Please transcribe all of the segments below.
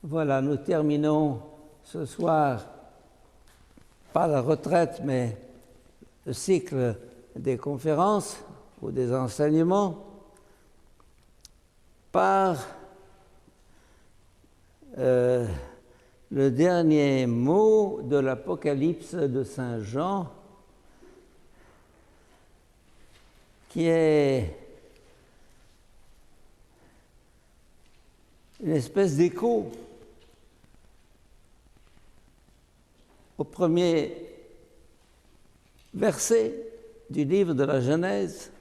Voilà, nous terminons ce soir, pas la retraite, mais le cycle des conférences ou des enseignements par le dernier mot de l'Apocalypse de Saint Jean, qui est une espèce d'écho au premier verset du livre de la Genèse.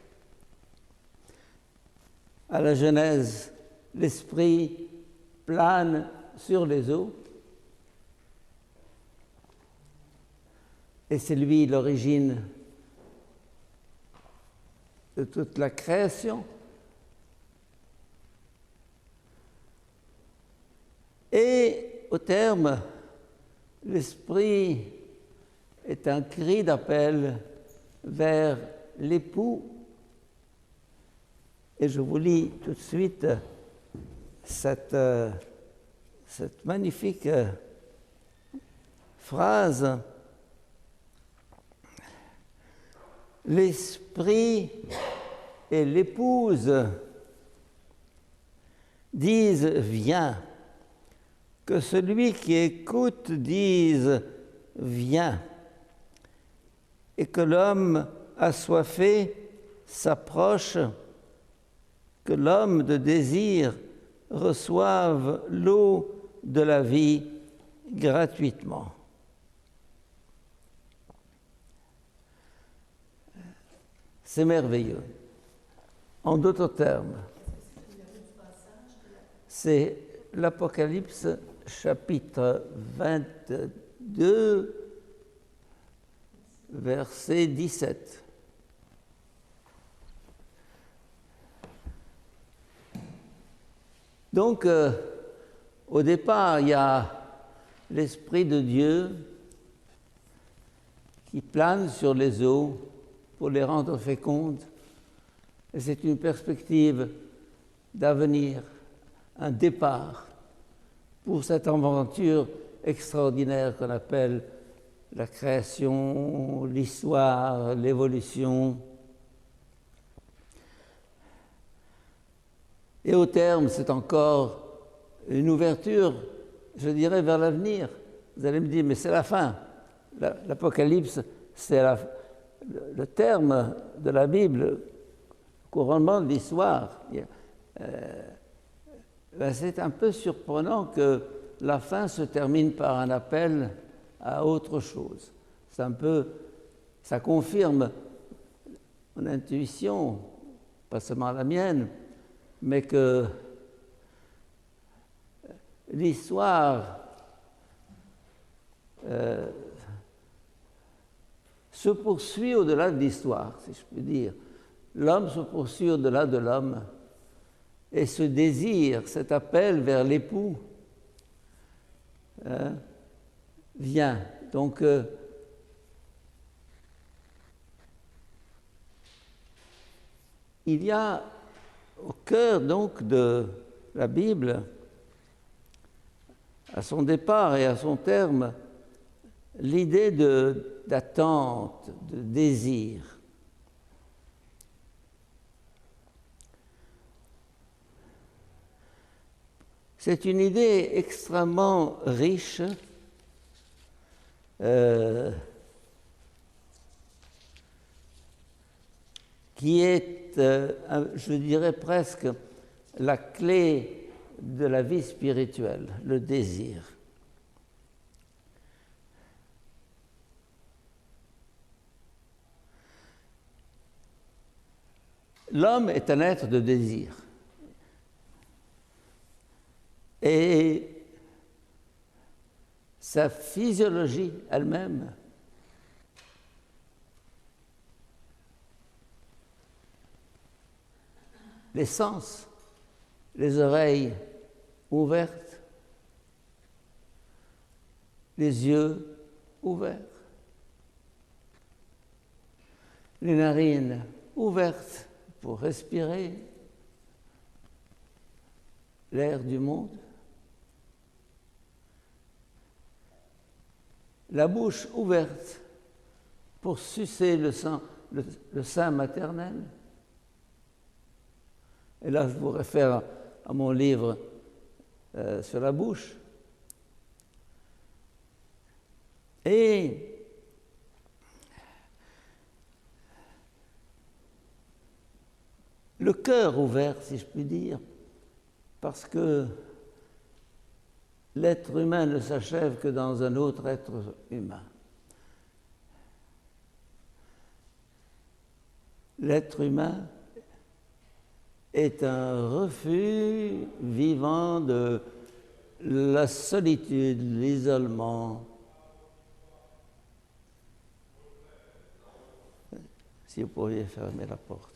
À la Genèse, l'Esprit plane sur les eaux et c'est lui l'origine de toute la création. Et au terme, l'Esprit est un cri d'appel vers l'époux. Et je vous lis tout de suite cette magnifique phrase. L'Esprit et l'épouse disent « Viens ». Que celui qui écoute dise « Viens », et que l'homme assoiffé s'approche, que l'homme de désir reçoive l'eau de la vie gratuitement. C'est merveilleux. En d'autres termes, c'est l'Apocalypse chapitre 22, verset 17. Donc, au départ, il y a l'Esprit de Dieu qui plane sur les eaux pour les rendre fécondes. Et c'est une perspective d'avenir, un départ pour cette aventure extraordinaire qu'on appelle la création, l'histoire, l'évolution. Et au terme, c'est encore une ouverture, je dirais, vers l'avenir. Vous allez me dire, mais c'est la fin. L'Apocalypse, c'est le terme de la Bible, le couronnement de l'histoire. C'est un peu surprenant que la fin se termine par un appel à autre chose. C'est un peu, ça confirme mon intuition, pas seulement la mienne, mais que l'histoire se poursuit au-delà de l'histoire, si je puis dire. L'homme se poursuit au-delà de l'homme. Et ce désir, cet appel vers l'époux, vient. Donc, il y a au cœur donc de la Bible, à son départ et à son terme, l'idée d'attente, de désir. C'est une idée extrêmement riche qui est, je dirais presque, la clé de la vie spirituelle, le désir. L'homme est un être de désir. Et sa physiologie elle-même les sens, les oreilles ouvertes, les yeux ouverts, les narines ouvertes pour respirer l'air du monde, la bouche ouverte pour sucer le sein maternel. Et là, je vous réfère à mon livre sur la bouche. Et le cœur ouvert, si je puis dire, parce que l'être humain ne s'achève que dans un autre être humain. L'être humain est un refus vivant de la solitude, l'isolement. Si vous pourriez fermer la porte.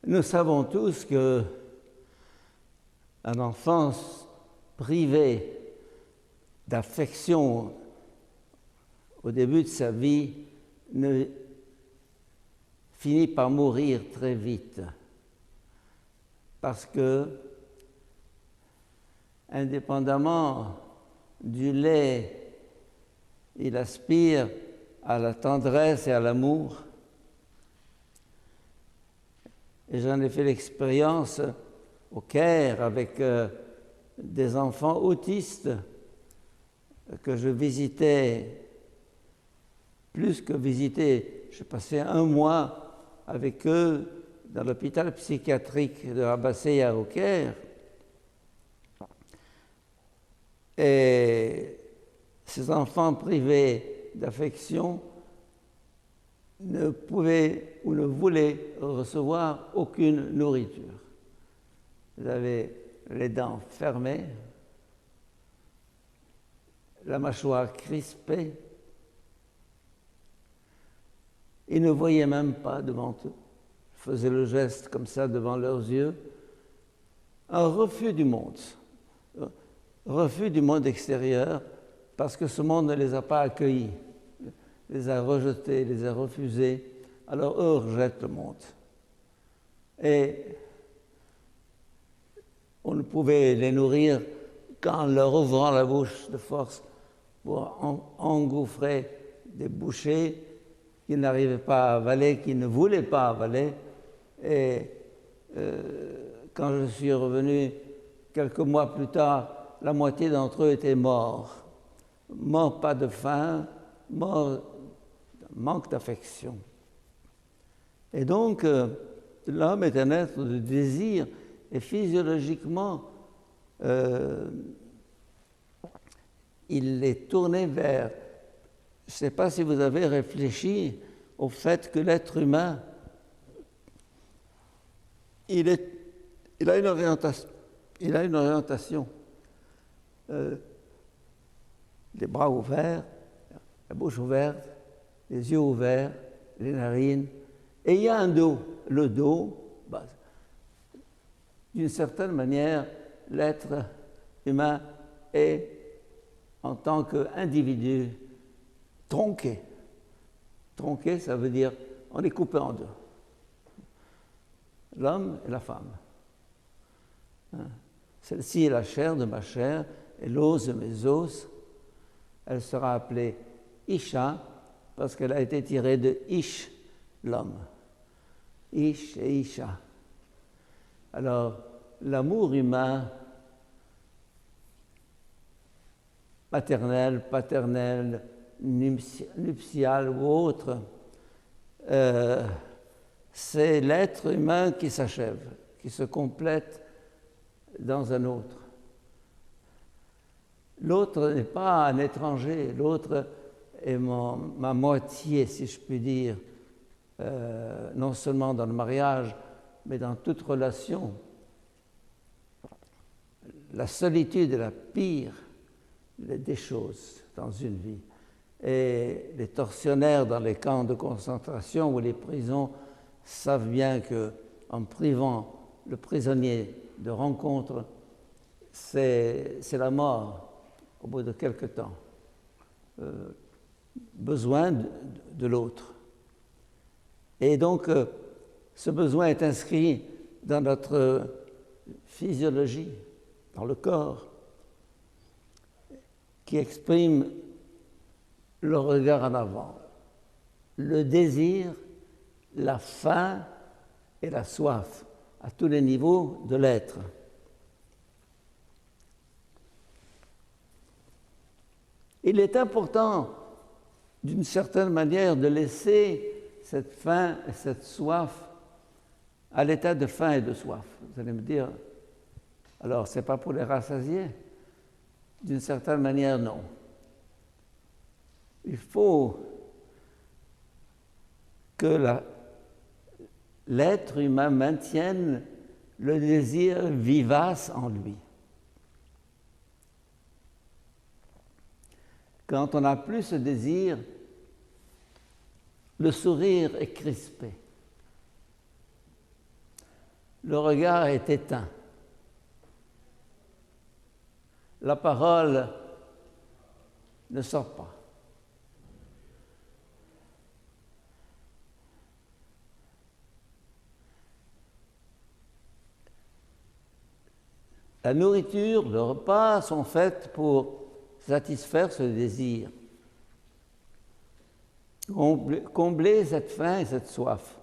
Nous savons tous que un enfant privé d'affection au début de sa vie finit par mourir très vite parce que, indépendamment du lait, il aspire à la tendresse et à l'amour. Et j'en ai fait l'expérience au Caire avec des enfants autistes que je visitais, plus que visiter, je passais un mois avec eux dans l'hôpital psychiatrique de Rabasseya au Caire. Et ces enfants privés d'affection ne pouvaient ou ne voulaient recevoir aucune nourriture. Ils avaient les dents fermées, la mâchoire crispée. Ils ne voyaient même pas devant eux. Ils faisaient le geste comme ça devant leurs yeux. Un refus du monde. Refus du monde extérieur parce que ce monde ne les a pas accueillis, les a rejetés, les a refusés. Alors eux rejettent le monde. Et on ne pouvait les nourrir qu'en leur ouvrant la bouche de force pour engouffrer des bouchées qu'ils n'arrivaient pas à avaler, qu'ils ne voulaient pas avaler. Et quand je suis revenu quelques mois plus tard, la moitié d'entre eux étaient morts. Morts pas de faim, morts d'un manque d'affection. Et donc, l'homme est un être de désir, et physiologiquement, il est tourné vers... Je ne sais pas si vous avez réfléchi au fait que l'être humain, il a une orientation. Les bras ouverts, la bouche ouverte, les yeux ouverts, les narines, et il y a un dos. Le dos, d'une certaine manière, l'être humain est, en tant qu'individu, tronqué. Tronqué, ça veut dire on est coupé en deux. L'homme et la femme. Celle-ci est la chair de ma chair et l'os de mes os. Elle sera appelée Isha parce qu'elle a été tirée de Ish, l'homme. Ish et Isha. Alors, l'amour humain, maternel, paternel, nuptial ou autre, c'est l'être humain qui s'achève, qui se complète dans un autre. l'autre n'est pas un étranger, l'autre est ma moitié, si je puis dire, non seulement dans le mariage, mais dans toute relation. La solitude est la pire des choses dans une vie. Et les tortionnaires dans les camps de concentration ou les prisons savent bien qu'en privant le prisonnier de rencontres, c'est la mort au bout de quelque temps. Besoin de l'autre. Et donc, ce besoin est inscrit dans notre physiologie, dans le corps, qui exprime le regard en avant, le désir, la faim et la soif à tous les niveaux de l'être. Il est important, d'une certaine manière, de laisser cette faim et cette soif à l'état de faim et de soif. Vous allez me dire, alors ce n'est pas pour les rassasier? D'une certaine manière, non. Il faut que l'être humain maintienne le désir vivace en lui. Quand on n'a plus ce désir, le sourire est crispé. Le regard est éteint. La parole ne sort pas. La nourriture, le repas sont faits pour satisfaire ce désir, combler cette faim et cette soif.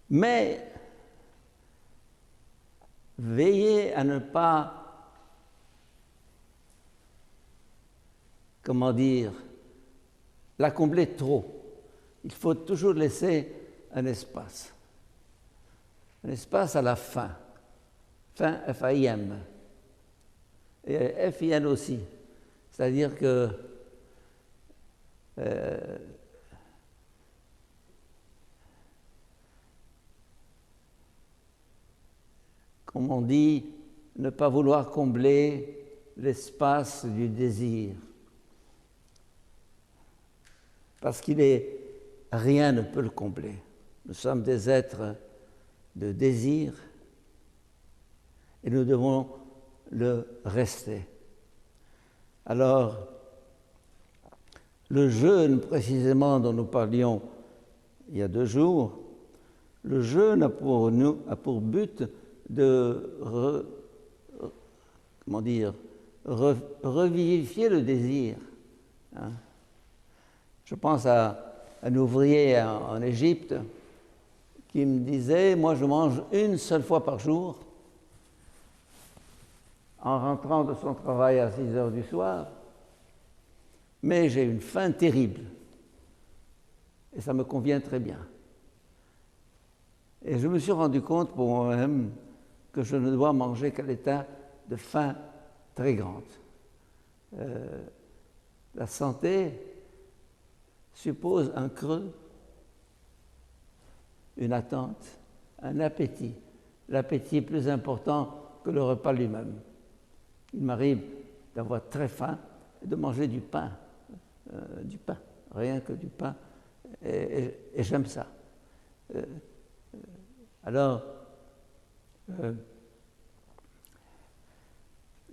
Mais veillez à ne pas, comment dire, la combler trop. Il faut toujours laisser un espace à la faim. Faim, F-A-I-M. Et F-I-N aussi. C'est-à-dire que comme on dit, ne pas vouloir combler l'espace du désir. Parce rien ne peut le combler. Nous sommes des êtres de désir et nous devons le rester. Alors, le jeûne précisément dont nous parlions il y a 2 jours, le jeûne a pour but de revivifier le désir. Hein? Je pense à un ouvrier en Égypte qui me disait, moi je mange une seule fois par jour, en rentrant de son travail à 6 heures du soir, mais j'ai une faim terrible et ça me convient très bien. Et je me suis rendu compte pour moi-même que je ne dois manger qu'à l'état de faim très grande. La santé suppose un creux, une attente, un appétit. L'appétit est plus important que le repas lui-même. Il m'arrive d'avoir très faim et de manger du pain, rien que du pain, et j'aime ça. Alors,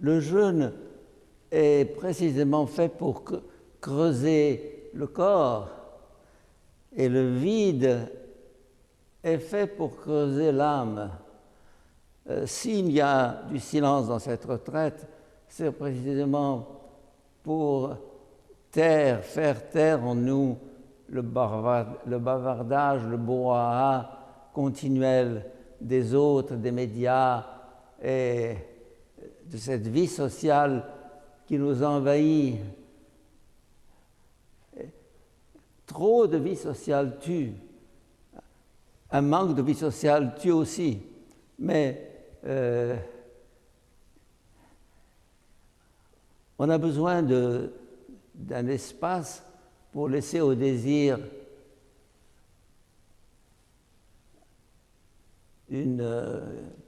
le jeûne est précisément fait pour creuser le corps et le vide est fait pour creuser l'âme. S'il y a du silence dans cette retraite, c'est précisément pour faire taire en nous le bavardage, le brouhaha continuel des autres, des médias et de cette vie sociale qui nous envahit. Trop de vie sociale tue. Un manque de vie sociale tue aussi. Mais On a besoin d'un espace pour laisser au désir une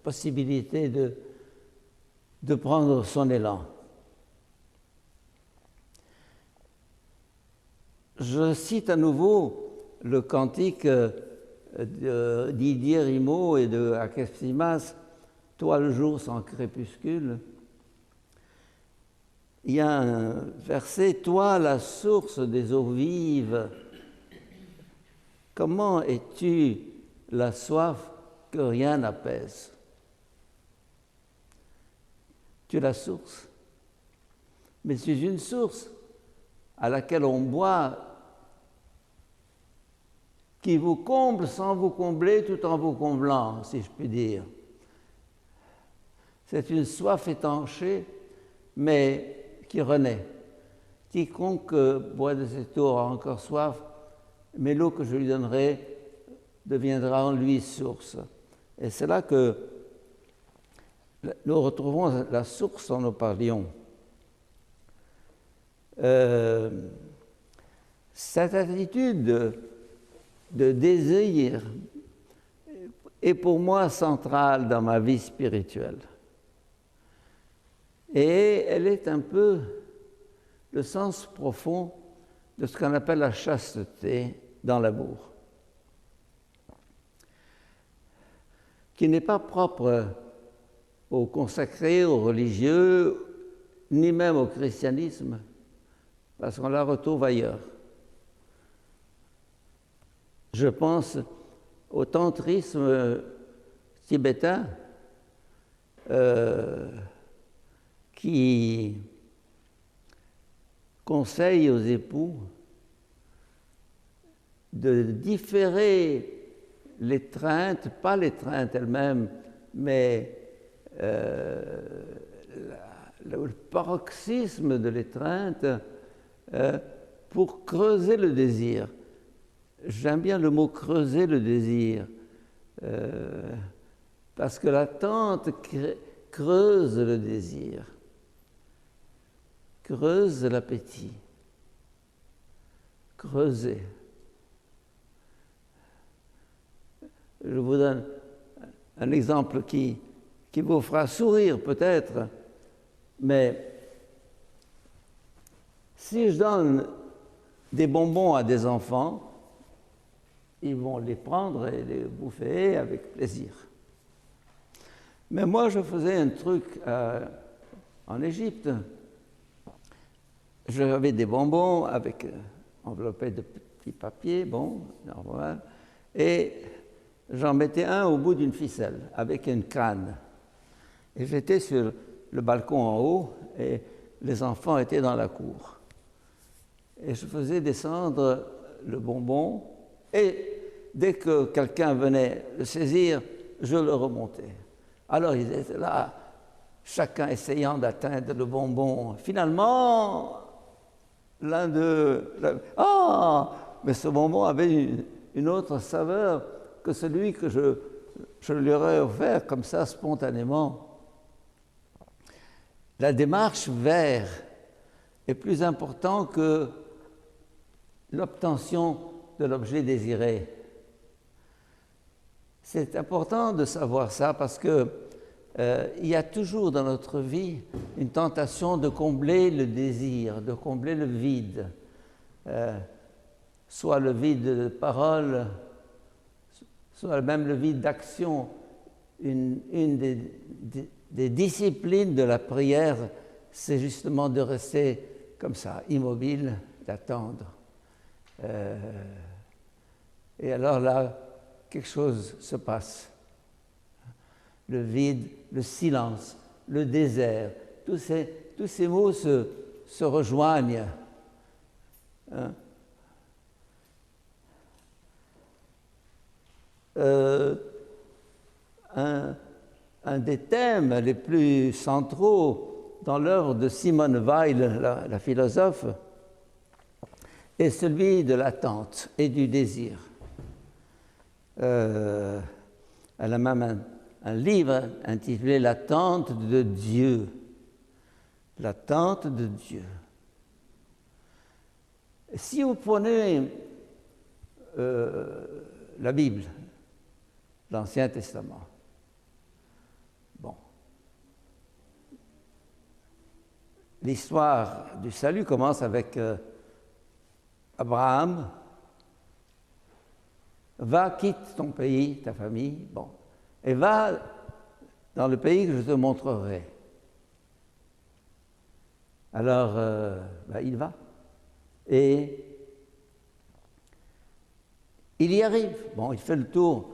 possibilité de prendre son élan. Je cite à nouveau le cantique de Didier Rimaud et de Akessimas, « Toi le jour sans crépuscule ». Il y a un verset, « Toi la source des eaux vives, comment es-tu la soif que rien n'apaise ?» Tu es la source, mais c'est une source à laquelle on boit, qui vous comble sans vous combler tout en vous comblant, si je puis dire. C'est une soif étanchée, mais qui renaît. Quiconque boit de cette eau aura encore soif, mais l'eau que je lui donnerai deviendra en lui source. Et c'est là que nous retrouvons la source dont nous parlions. Cette attitude de désir est pour moi centrale dans ma vie spirituelle. Et elle est un peu le sens profond de ce qu'on appelle la chasteté dans l'amour, qui n'est pas propre aux consacrés, aux religieux, ni même au christianisme, parce qu'on la retrouve ailleurs. Je pense au tantrisme tibétain qui conseille aux époux de différer l'étreinte, pas l'étreinte elle-même, mais le paroxysme de l'étreinte pour creuser le désir. J'aime bien le mot creuser le désir, parce que l'attente creuse le désir, creuse l'appétit, creuser. Je vous donne un exemple qui vous fera sourire peut-être, mais si je donne des bonbons à des enfants, ils vont les prendre et les bouffer avec plaisir. Mais moi, je faisais un truc en Égypte. J'avais des bonbons enveloppés de petits papiers, bon, normal, et j'en mettais un au bout d'une ficelle avec une canne. Et j'étais sur le balcon en haut et les enfants étaient dans la cour. Et je faisais descendre le bonbon et dès que quelqu'un venait le saisir, je le remontais. Alors ils étaient là, chacun essayant d'atteindre le bonbon. Finalement, l'un d'eux... Ah, mais ce bonbon avait une autre saveur que celui que je lui aurais offert comme ça spontanément. La démarche vers est plus importante que l'obtention de l'objet désiré. C'est important de savoir ça parce que il y a toujours dans notre vie une tentation de combler le désir, de combler le vide, soit le vide de parole, soit même le vide d'action. Une des disciplines de la prière, c'est justement de rester comme ça, immobile, d'attendre. Et alors là, quelque chose se passe. Le vide, le silence, le désert, tous ces mots se rejoignent. Hein? Un des thèmes les plus centraux dans l'œuvre de Simone Weil, la philosophe, est celui de l'attente et du désir. Elle a même un livre intitulé « L'attente de Dieu ». la tente de Dieu. Si vous prenez la Bible, l'Ancien Testament, bon, l'histoire du salut commence avec Abraham. Va, quitte ton pays, ta famille, bon, et va dans le pays que je te montrerai. Alors, il va. Et il y arrive. Bon, il fait le tour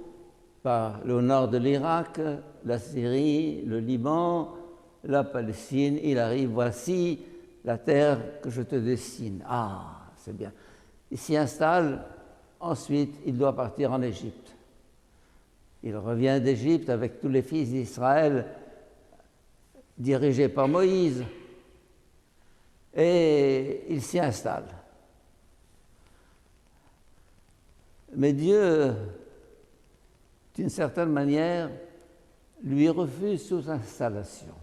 par le nord de l'Irak, la Syrie, le Liban, la Palestine. Il arrive, voici la terre que je te dessine. Ah, c'est bien. Il s'y installe. Ensuite, il doit partir en Égypte. Il revient d'Égypte avec tous les fils d'Israël, dirigés par Moïse, et il s'y installe. Mais Dieu, d'une certaine manière, lui refuse toute installation.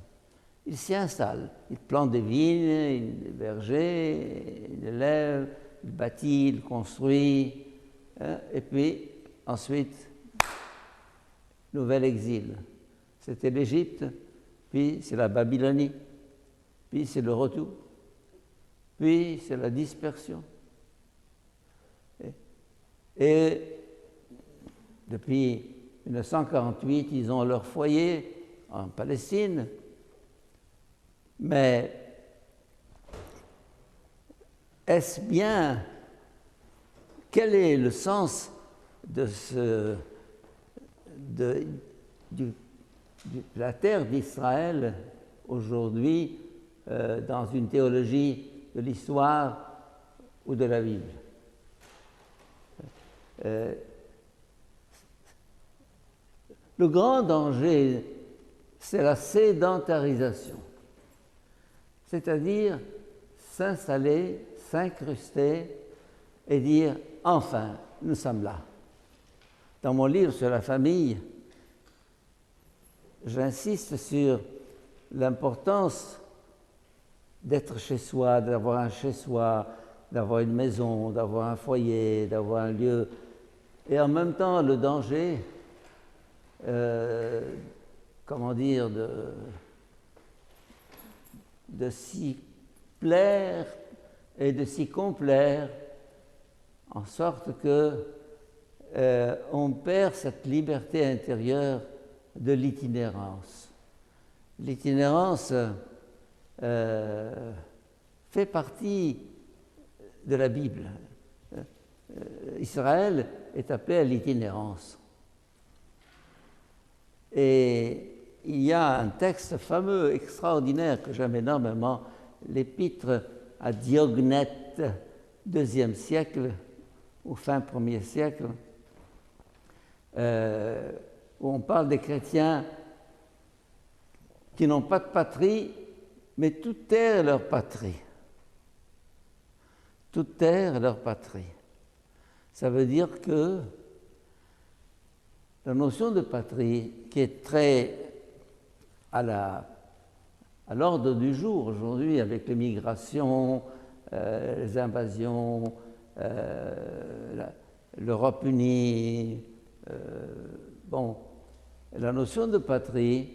Il s'y installe, il plante des vignes, des vergers, il élève, il bâtit, il construit, et puis ensuite, nouvel exil. C'était l'Égypte, puis c'est la Babylonie, puis c'est le retour, puis c'est la dispersion. Et depuis 1948, ils ont leur foyer en Palestine, mais est-ce bien, quel est le sens de la terre d'Israël aujourd'hui dans une théologie de l'histoire ou de la Bible? Le grand danger, c'est la sédentarisation, c'est-à-dire s'installer, s'incruster et dire « enfin, nous sommes là ». Dans mon livre sur la famille, j'insiste sur l'importance d'être chez soi, d'avoir un chez-soi, d'avoir une maison, d'avoir un foyer, d'avoir un lieu. Et en même temps, le danger, de s'y plaire et de s'y complaire, en sorte que on perd cette liberté intérieure de l'itinérance. L'itinérance fait partie de la Bible. Israël est appelé à l'itinérance. Et il y a un texte fameux, extraordinaire, que j'aime énormément, l'épître à Diognète, IIe siècle, ou fin 1er siècle, où on parle des chrétiens qui n'ont pas de patrie, mais toute terre est leur patrie. Toute terre est leur patrie. Ça veut dire que la notion de patrie, qui est très à l'ordre du jour aujourd'hui, avec les migrations, les invasions, l'Europe unie, la notion de patrie,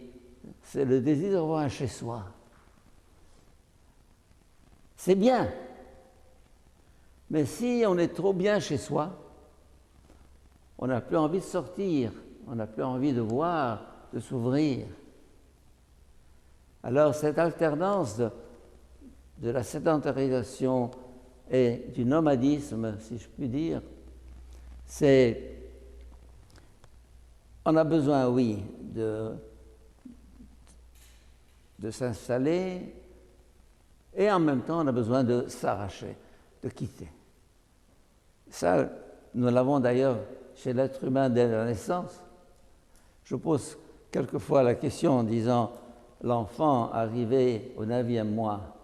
c'est le désir d'avoir un chez-soi. C'est bien, mais si on est trop bien chez soi, on n'a plus envie de sortir, on n'a plus envie de voir, de s'ouvrir. Alors cette alternance de la sédentarisation et du nomadisme, si je puis dire, on a besoin, oui, de s'installer, et en même temps on a besoin de s'arracher, de quitter. Ça, nous l'avons d'ailleurs chez l'être humain dès la naissance. Je pose quelquefois la question en disant, l'enfant arrivé au 9e mois,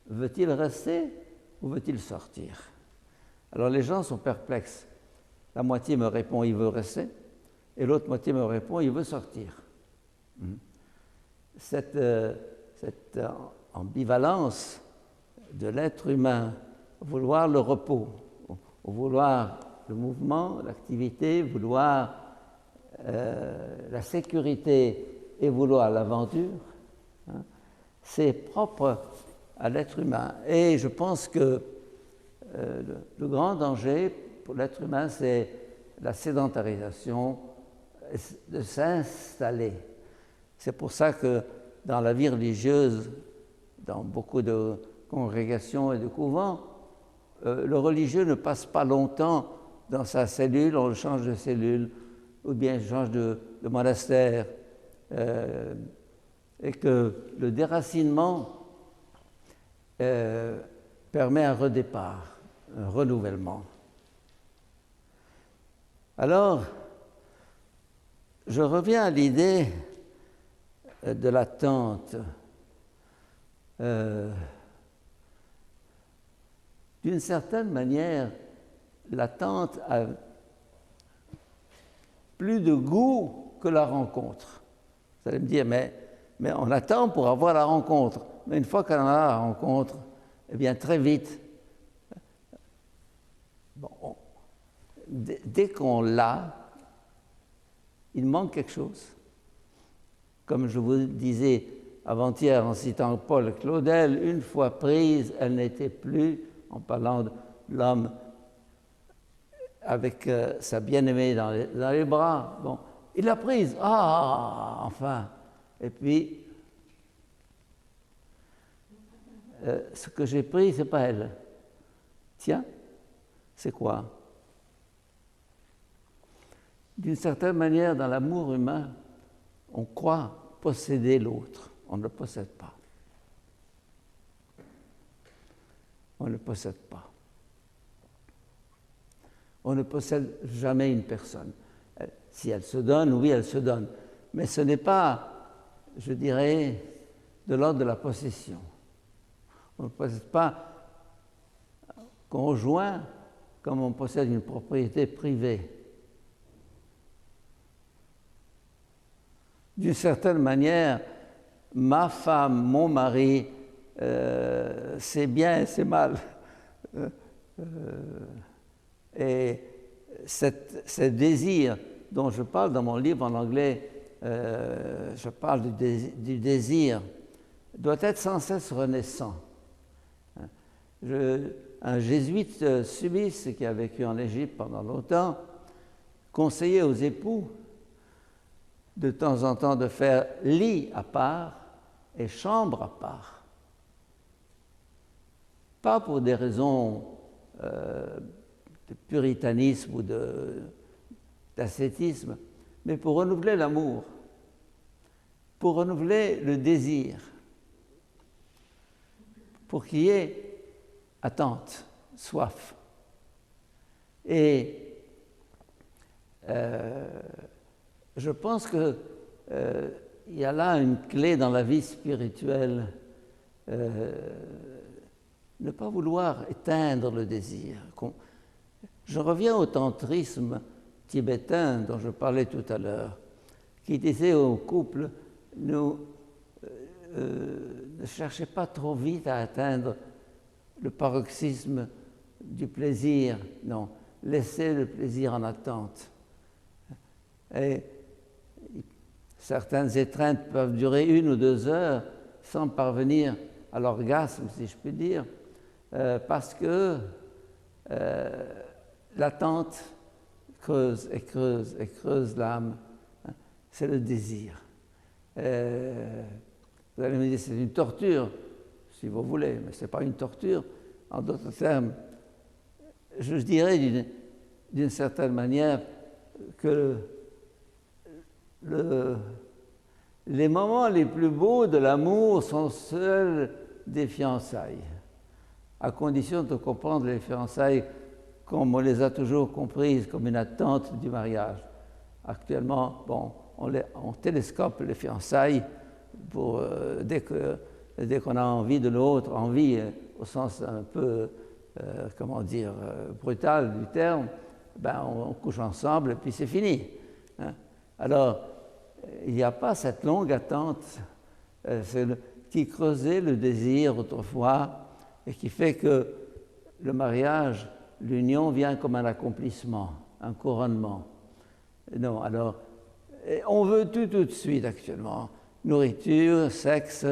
veut-il rester ou veut-il sortir? Alors les gens sont perplexes. La moitié me répond, il veut rester, et l'autre moitié me répond, il veut sortir. Cette ambivalence de l'être humain, vouloir le repos, vouloir le mouvement, l'activité, vouloir la sécurité et vouloir l'aventure, hein, c'est propre à l'être humain. Et je pense que le grand danger pour l'être humain, c'est la sédentarisation, de s'installer. C'est pour ça que dans la vie religieuse, dans beaucoup de congrégations et de couvents, le religieux ne passe pas longtemps dans sa cellule, on le change de cellule, ou bien il change de monastère, et que le déracinement permet un redépart, un renouvellement. Alors, je reviens à l'idée de l'attente. D'une certaine manière, l'attente a plus de goût que la rencontre. Vous allez me dire, mais on attend pour avoir la rencontre. Mais une fois qu'on a la rencontre, eh bien très vite, bon, dès qu'on l'a, il manque quelque chose. Comme je vous disais avant-hier en citant Paul Claudel, une fois prise, elle n'était plus, en parlant de l'homme avec sa bien-aimée dans les bras. Bon, il l'a prise. Ah, enfin. Et puis, ce que j'ai pris, ce n'est pas elle. Tiens, c'est quoi? D'une certaine manière, dans l'amour humain, on croit posséder l'autre. On ne le possède pas. On ne le possède pas. On ne possède jamais une personne. Si elle se donne, oui, elle se donne. Mais ce n'est pas, je dirais, de l'ordre de la possession. On ne possède pas conjoint comme on possède une propriété privée. D'une certaine manière, ma femme, mon mari, c'est bien et c'est mal. Et ce désir dont je parle dans mon livre en anglais, je parle du désir, doit être sans cesse renaissant. Un jésuite suisse qui a vécu en Égypte pendant longtemps conseillait aux époux de temps en temps de faire lit à part et chambre à part. Pas pour des raisons de puritanisme ou d'ascétisme, mais pour renouveler l'amour, pour renouveler le désir, pour qu'il y ait attente, soif. Et je pense qu'il y a là une clé dans la vie spirituelle, ne pas vouloir éteindre le désir. Je reviens au tantrisme tibétain dont je parlais tout à l'heure, qui disait au couple, ne cherchez pas trop vite à atteindre le paroxysme du plaisir, non, laissez le plaisir en attente. Et certaines étreintes peuvent durer 1 ou 2 heures sans parvenir à l'orgasme, si je puis dire, parce que l'attente creuse et creuse et creuse l'âme. C'est le désir. Vous allez me dire, c'est une torture, si vous voulez, mais ce n'est pas une torture. En d'autres termes, je dirais d'une certaine manière que les moments les plus beaux de l'amour sont seuls des fiançailles, à condition de comprendre les fiançailles comme on les a toujours comprises, comme une attente du mariage. Actuellement, bon, on télescope les fiançailles pour, dès qu'on a envie de l'autre, envie au sens un peu, brutal du terme, ben on couche ensemble et puis c'est fini. Hein? Alors, il n'y a pas cette longue attente qui creusait le désir autrefois et qui fait que le mariage, l'union vient comme un accomplissement, un couronnement. Non, alors, on veut tout de suite actuellement. Nourriture, sexe,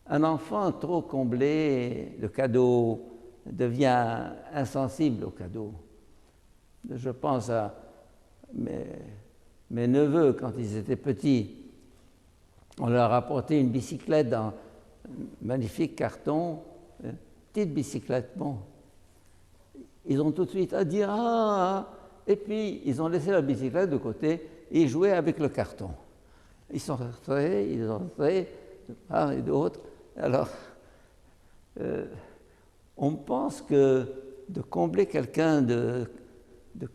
un enfant trop comblé de cadeaux devient insensible aux cadeaux. Je pense à mes neveux, quand ils étaient petits, on leur a apporté une bicyclette dans un magnifique carton, une petite bicyclette, bon. Ils ont tout de suite dit « Ah !» Et puis, ils ont laissé la bicyclette de côté et ils jouaient avec le carton. Ils sont rentrés, de part et d'autre. Alors, on pense que de combler quelqu'un de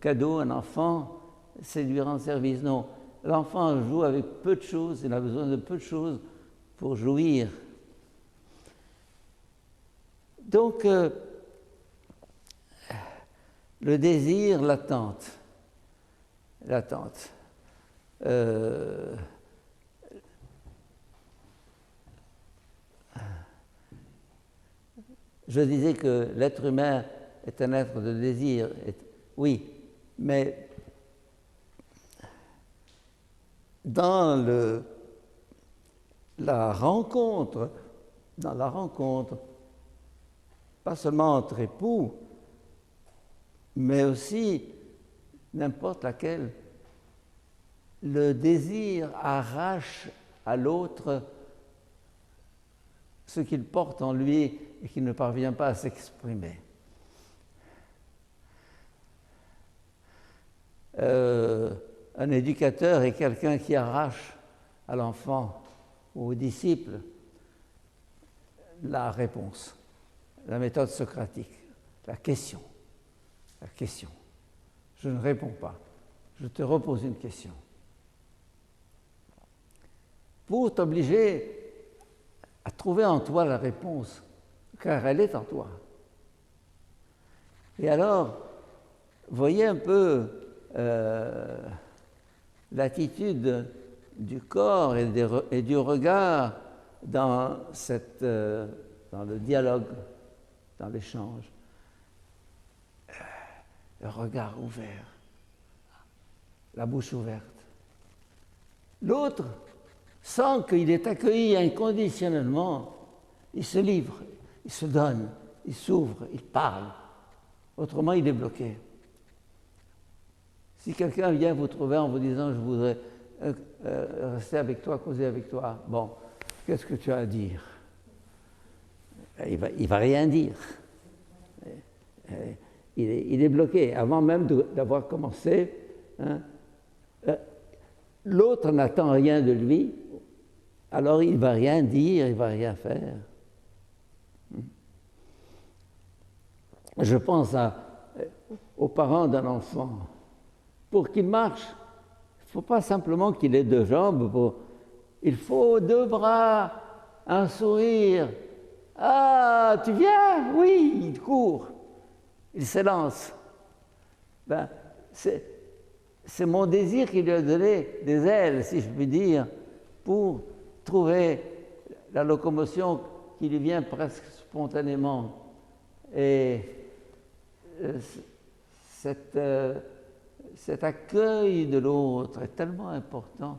cadeaux, un enfant, c'est lui rendre service. Non, l'enfant joue avec peu de choses, il a besoin de peu de choses pour jouir. Donc, le désir, l'attente. Je disais que l'être humain est un être de désir. Oui, mais dans la rencontre, pas seulement entre époux, mais aussi n'importe laquelle, le désir arrache à l'autre ce qu'il porte en lui et qui ne parvient pas à s'exprimer. Un éducateur est quelqu'un qui arrache à l'enfant ou au disciple la réponse, la méthode socratique, la question. La question. Je ne réponds pas, je te repose une question. Pour t'obliger à trouver en toi la réponse, car elle est en toi. Et alors, voyez un peu l'attitude du corps et du regard dans le dialogue, dans l'échange. Le regard ouvert, la bouche ouverte. L'autre sent qu'il est accueilli inconditionnellement, il se livre, il se donne, il s'ouvre, il parle. Autrement, il est bloqué. Si quelqu'un vient vous trouver en vous disant « je voudrais rester avec toi, causer avec toi », bon, qu'est-ce que tu as à dire? Il va rien dire. Il est bloqué. Avant même d'avoir commencé, hein, l'autre n'attend rien de lui, alors il ne va rien dire, il ne va rien faire. Je pense aux parents d'un enfant. Pour qu'il marche, il ne faut pas simplement qu'il ait deux jambes, il faut deux bras, un sourire. Ah, tu viens? Oui, il court, il s'élance. Ben, c'est mon désir qui lui a donné des ailes, si je puis dire, pour trouver la locomotion qui lui vient presque spontanément. Et cet accueil de l'autre est tellement important,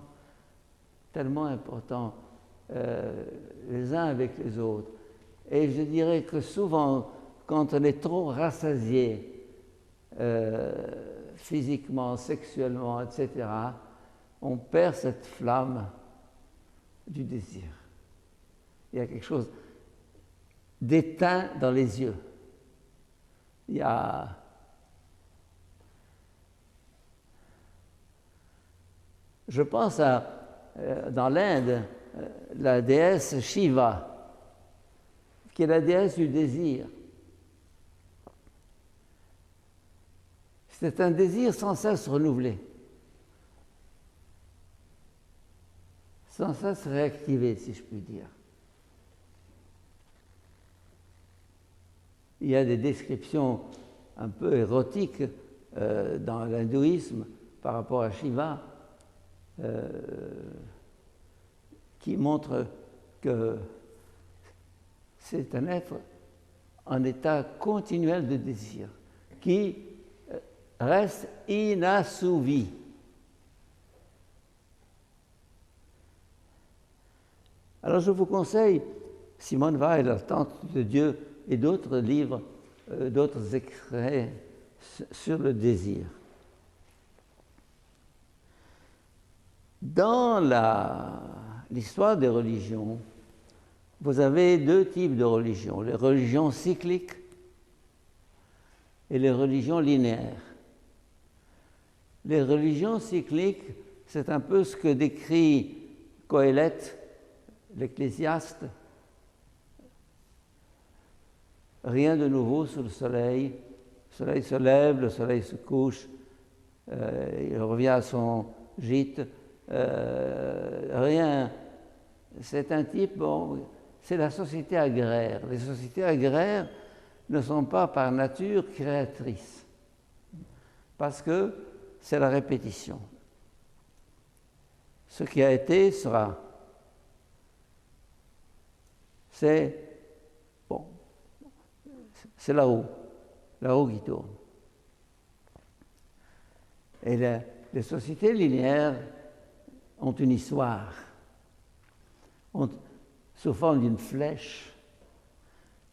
les uns avec les autres. Et je dirais que souvent, quand on est trop rassasié, physiquement, sexuellement, etc., on perd cette flamme du désir. Il y a quelque chose d'éteint dans les yeux. Il y a je pense dans l'Inde, la déesse Shiva, qui est la déesse du désir. C'est un désir sans cesse renouvelé, sans cesse réactivé, si je puis dire. Il y a des descriptions un peu érotiques dans l'hindouisme par rapport à Shiva, qui montre que c'est un être en état continuel de désir, qui reste inassouvi. Alors je vous conseille Simone Weil, La Tente de Dieu, et d'autres livres, d'autres extraits sur le désir. Dans l'histoire des religions, vous avez deux types de religions, les religions cycliques et les religions linéaires. Les religions cycliques, c'est un peu ce que décrit Coëlette, l'Ecclésiaste. Rien de nouveau sous le soleil se lève, le soleil se couche, il revient à son gîte, rien. C'est un type, bon, c'est la société agraire. Les sociétés agraires ne sont pas par nature créatrices, parce que c'est la répétition. Ce qui a été sera. C'est la roue qui tourne. Et les sociétés linéaires ont une histoire, sous forme d'une flèche.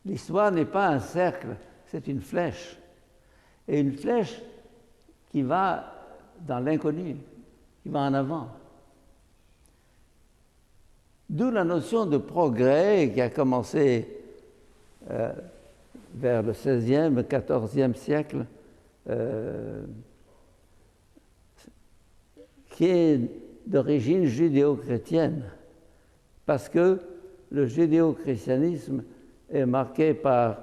L'histoire n'est pas un cercle, c'est une flèche. Et une flèche qui va dans l'inconnu, qui va en avant. D'où la notion de progrès qui a commencé vers le XVIe, XIVe siècle, qui est d'origine judéo-chrétienne, parce que le judéo-christianisme est marqué par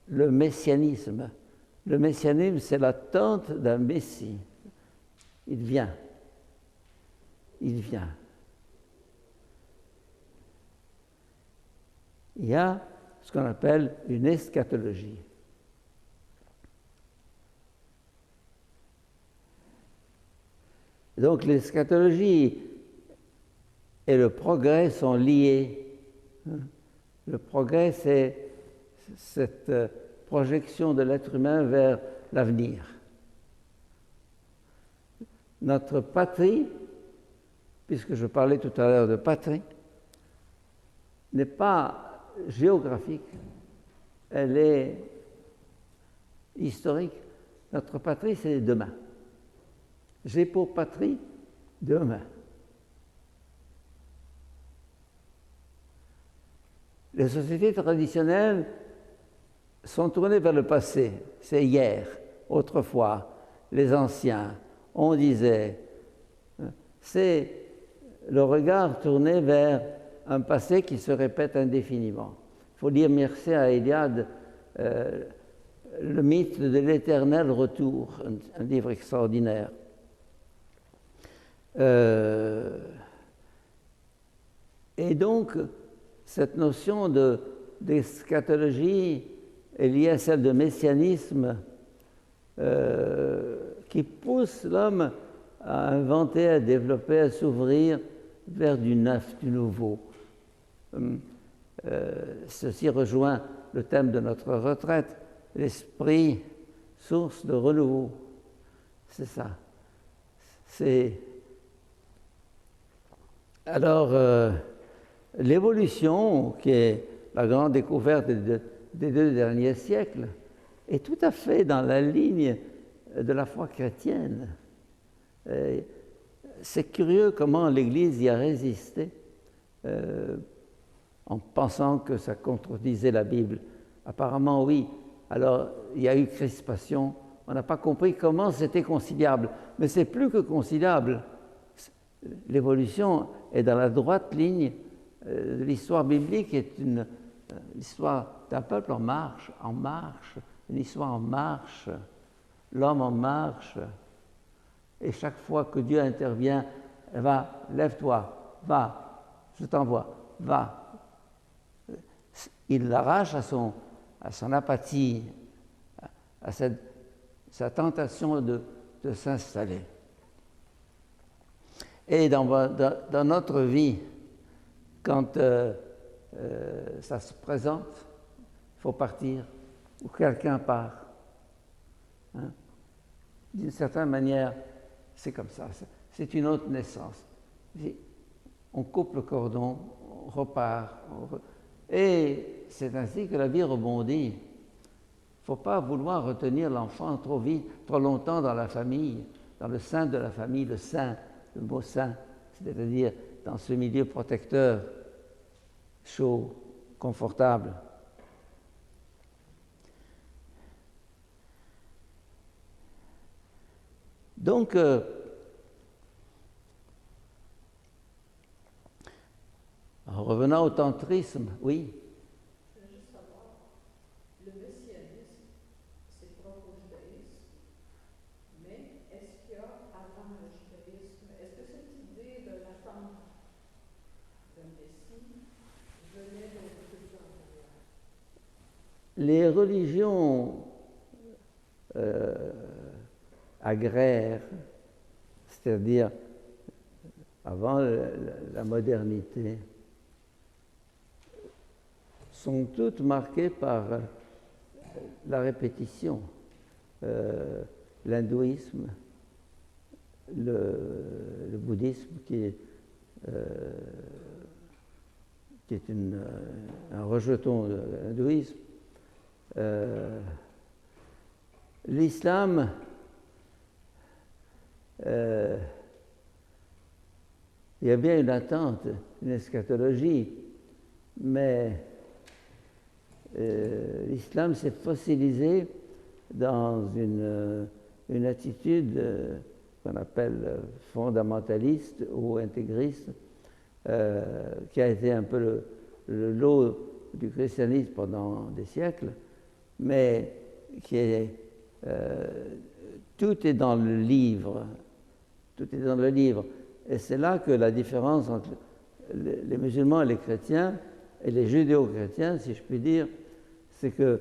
le messianisme. Le messianisme, c'est l'attente d'un Messie. Il vient. Il vient. Il y a ce qu'on appelle une eschatologie. Donc l'eschatologie et le progrès sont liés. Le progrès, c'est cette projection de l'être humain vers l'avenir. Notre patrie, puisque je parlais tout à l'heure de patrie, n'est pas géographique, elle est historique. Notre patrie, c'est demain. J'ai pour patrie demain. Les sociétés traditionnelles sont tournées vers le passé, c'est hier, autrefois, les anciens, on disait. C'est le regard tourné vers un passé qui se répète indéfiniment. Il faut dire merci à Eliade, le mythe de l'éternel retour, un livre extraordinaire. Et donc, cette notion d'eschatologie est liée à celle de messianisme qui pousse l'homme à inventer, à développer, à s'ouvrir vers du neuf, du nouveau. Ceci rejoint le thème de notre retraite, l'esprit, source de renouveau. C'est ça. Alors, l'évolution, qui est la grande découverte des 2 derniers siècles, est tout à fait dans la ligne de la foi chrétienne. C'est curieux comment l'Église y a résisté en pensant que ça contredisait la Bible. Apparemment, oui. Alors, il y a eu crispation. On n'a pas compris comment c'était conciliable. Mais c'est plus que conciliable. L'évolution est dans la droite ligne de l'histoire biblique, est l'histoire d'un peuple en marche, une histoire en marche, l'homme en marche. Et chaque fois que Dieu intervient, va, lève-toi, va, je t'envoie, va. Il l'arrache à son apathie, à sa tentation de s'installer. Et dans notre vie, quand ça se présente, il faut partir, ou quelqu'un part. Hein? D'une certaine manière, c'est comme ça, c'est une autre naissance. On coupe le cordon, on repart, et c'est ainsi que la vie rebondit. Il ne faut pas vouloir retenir l'enfant trop vite, trop longtemps dans la famille, dans le sein de la famille, le mot sein, c'est-à-dire dans ce milieu protecteur, chaud, confortable. Donc, en revenant au tantrisme, oui. Je veux juste savoir, le messianisme, c'est propre au judaïsme, mais est-ce qu'il y a avant le judaïsme, est-ce que cette idée de l'attente d'un messie venait dans les cultures antérieures? Les religions agraires, c'est-à-dire avant la modernité, sont toutes marquées par la répétition. L'hindouisme, le bouddhisme qui est un rejeton de l'hindouisme, l'islam, il y a bien une attente, une eschatologie, mais l'islam s'est fossilisé dans une attitude qu'on appelle fondamentaliste ou intégriste, qui a été un peu le lot du christianisme pendant des siècles, mais qui est tout est dans le livre, tout est dans le livre, et c'est là que la différence entre les musulmans et les chrétiens et les judéo-chrétiens, si je puis dire, c'est que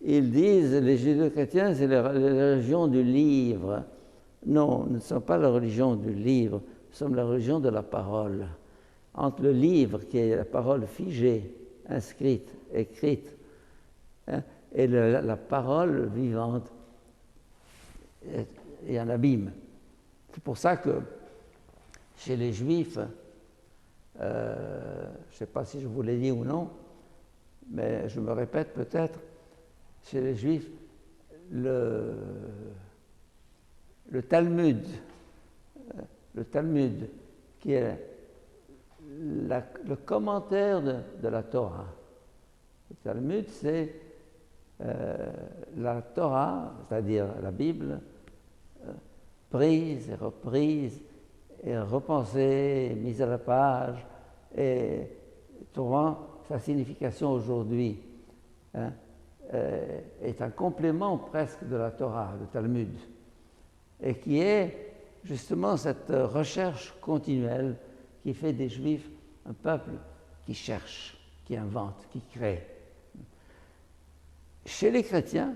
ils disent les judéo-chrétiens c'est la religion du livre. Non, nous ne sommes pas la religion du livre, nous sommes la religion de la parole. Entre le livre, qui est la parole figée, inscrite, écrite, hein, et la parole vivante, il y a un abîme. C'est pour ça que chez les Juifs, je ne sais pas si je vous l'ai dit ou non, mais je me répète peut-être, chez les Juifs, le Talmud, qui est le commentaire de la Torah. Le Talmud, c'est la Torah, c'est-à-dire la Bible, prise et reprise, et repensée, mise à la page, et trouvant sa signification aujourd'hui, hein, est un complément presque de la Torah, le Talmud, et qui est justement cette recherche continuelle qui fait des Juifs un peuple qui cherche, qui invente, qui crée. Chez les chrétiens,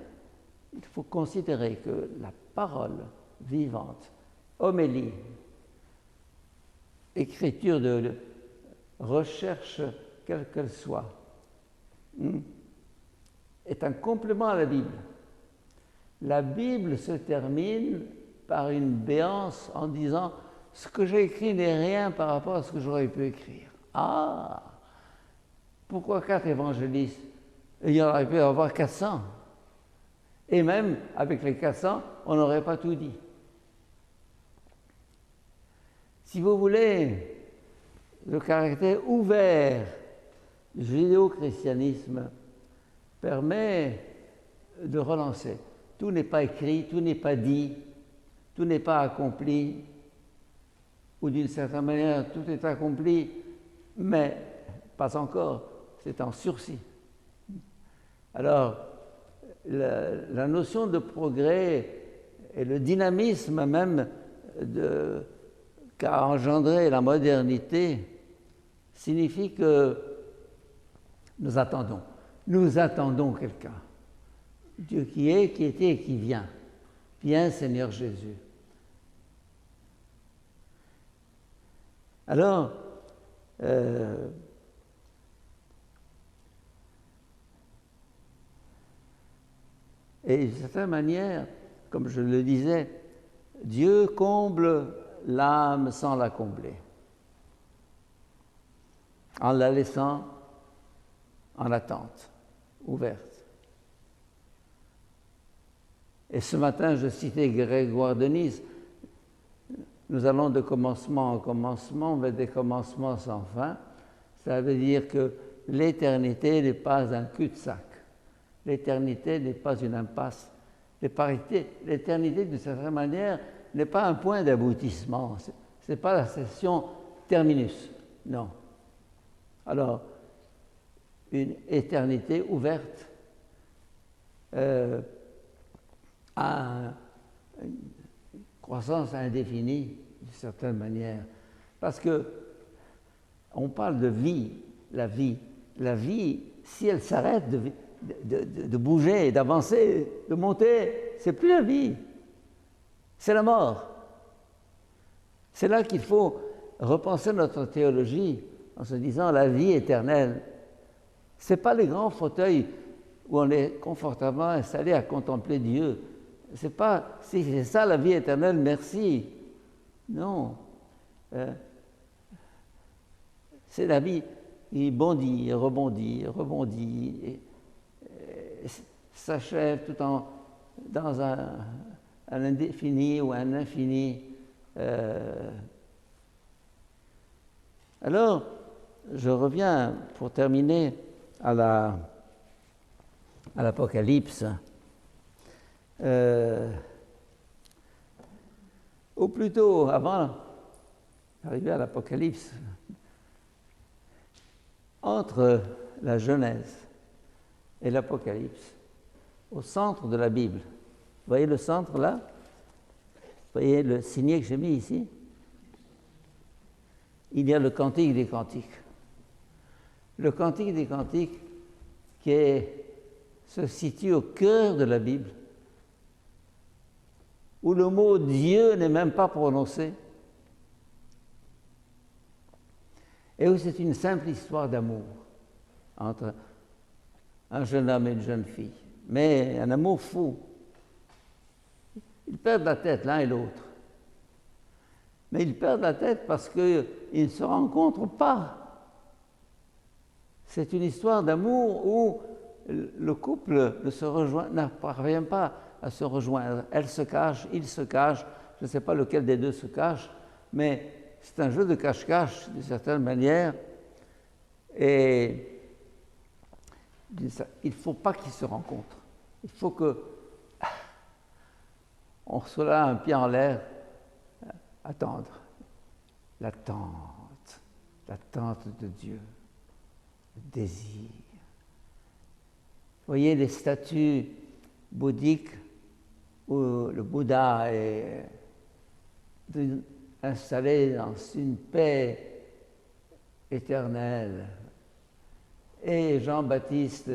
il faut considérer que la parole vivante, homélie, écriture de recherche, quelle qu'elle soit, est un complément à la Bible. La Bible se termine par une béance en disant « ce que j'ai écrit n'est rien par rapport à ce que j'aurais pu écrire ». Ah! Pourquoi 4 évangélistes? Il y aurait pu y avoir 400. Et même avec les 400, on n'aurait pas tout dit. Si vous voulez, le caractère ouvert du judéo-christianisme permet de relancer. Tout n'est pas écrit, tout n'est pas dit, tout n'est pas accompli, ou d'une certaine manière, tout est accompli, mais pas encore, c'est en sursis. Alors, la notion de progrès et le dynamisme même qu'a engendré la modernité signifie que nous attendons quelqu'un. Dieu qui est, qui était et qui vient. Viens Seigneur Jésus. Alors, et d'une certaine manière, comme je le disais, Dieu comble l'âme sans la combler, en la laissant en attente, ouverte. Et ce matin, je citais Grégoire de Nice, nous allons de commencement en commencement vers des commencements sans fin. Ça veut dire que l'éternité n'est pas un cul-de-sac. L'éternité n'est pas une impasse. L'éternité, d'une certaine manière, n'est pas un point d'aboutissement. Ce n'est pas la session terminus. Non. Alors, une éternité ouverte à une croissance indéfinie, d'une certaine manière. Parce que on parle de vie, la vie. La vie, si elle s'arrête de bouger, d'avancer, de monter, c'est plus la vie, c'est la mort. C'est là qu'il faut repenser notre théologie en se disant la vie éternelle. Ce n'est pas les grands fauteuils où on est confortablement installé à contempler Dieu. C'est pas, si c'est ça la vie éternelle, merci. Non. C'est la vie qui bondit, rebondit, et s'achève tout dans un indéfini ou un infini. Alors, je reviens pour terminer à l'Apocalypse. Ou plutôt, avant d'arriver à l'Apocalypse, entre la Genèse et l'Apocalypse, au centre de la Bible, vous voyez le centre là? Vous voyez le signet que j'ai mis ici? Il y a le Cantique des Cantiques. Le Cantique des Cantiques se situe au cœur de la Bible, où le mot Dieu n'est même pas prononcé, et où c'est une simple histoire d'amour entre un jeune homme et une jeune fille, mais un amour fou. Ils perdent la tête l'un et l'autre. Mais ils perdent la tête parce qu'ils ne se rencontrent pas. C'est une histoire d'amour où le couple ne parvient pas à se rejoindre. Elle se cache, il se cache, je ne sais pas lequel des deux se cache, mais c'est un jeu de cache-cache d'une certaine manière. Et il ne faut pas qu'ils se rencontrent. Il faut qu'on soit là, un pied en l'air, attendre. L'attente de Dieu, le désir. Vous voyez les statues bouddhiques où le Bouddha est installé dans une paix éternelle. Et Jean-Baptiste,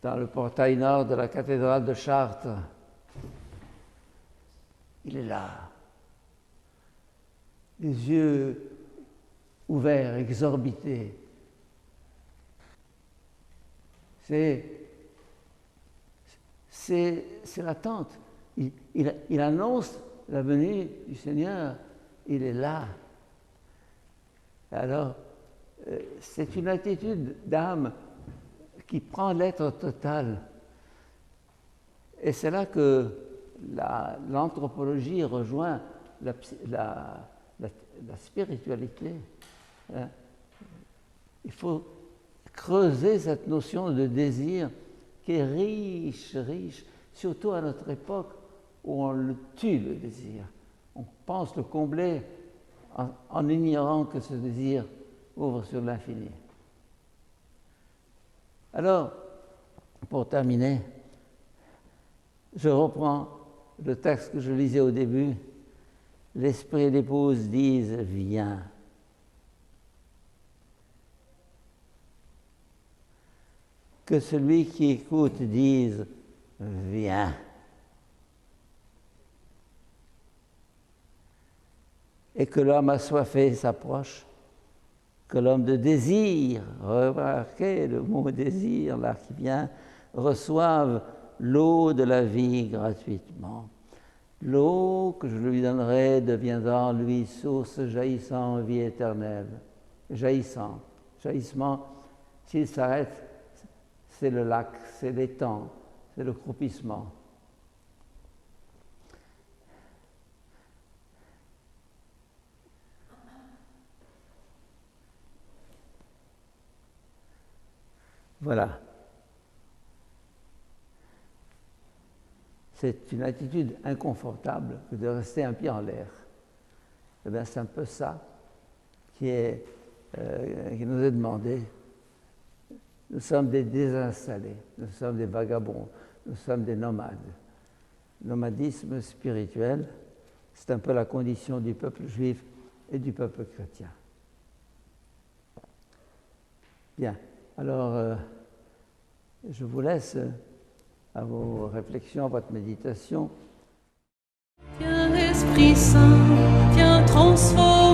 dans le portail nord de la cathédrale de Chartres, il est là, les yeux ouverts, exorbités. C'est l'attente. Il annonce la venue du Seigneur. Il est là. Alors, c'est une attitude d'âme qui prend l'être total. Et c'est là que l'anthropologie rejoint la spiritualité. Il faut creuser cette notion de désir qui est riche, surtout à notre époque où on le tue, le désir. On pense le combler en ignorant que ce désir ouvre sur l'infini. Alors, pour terminer, je reprends le texte que je lisais au début. L'esprit et l'épouse disent « Viens ». Que celui qui écoute dise « Viens ». et que l'homme assoiffé s'approche, que l'homme de désir, remarquez le mot désir là qui vient, reçoive l'eau de la vie gratuitement. L'eau que je lui donnerai deviendra en lui source jaillissant en vie éternelle. Jaillissant, jaillissement, s'il s'arrête, c'est le lac, c'est l'étang, c'est le croupissement. Voilà. C'est une attitude inconfortable que de rester un pied en l'air. Eh bien, c'est un peu ça qui nous est demandé. Nous sommes des désinstallés, nous sommes des vagabonds, nous sommes des nomades. Le nomadisme spirituel, c'est un peu la condition du peuple juif et du peuple chrétien. Bien, alors je vous laisse à vos réflexions, à votre méditation. Viens Esprit Saint, viens transformer.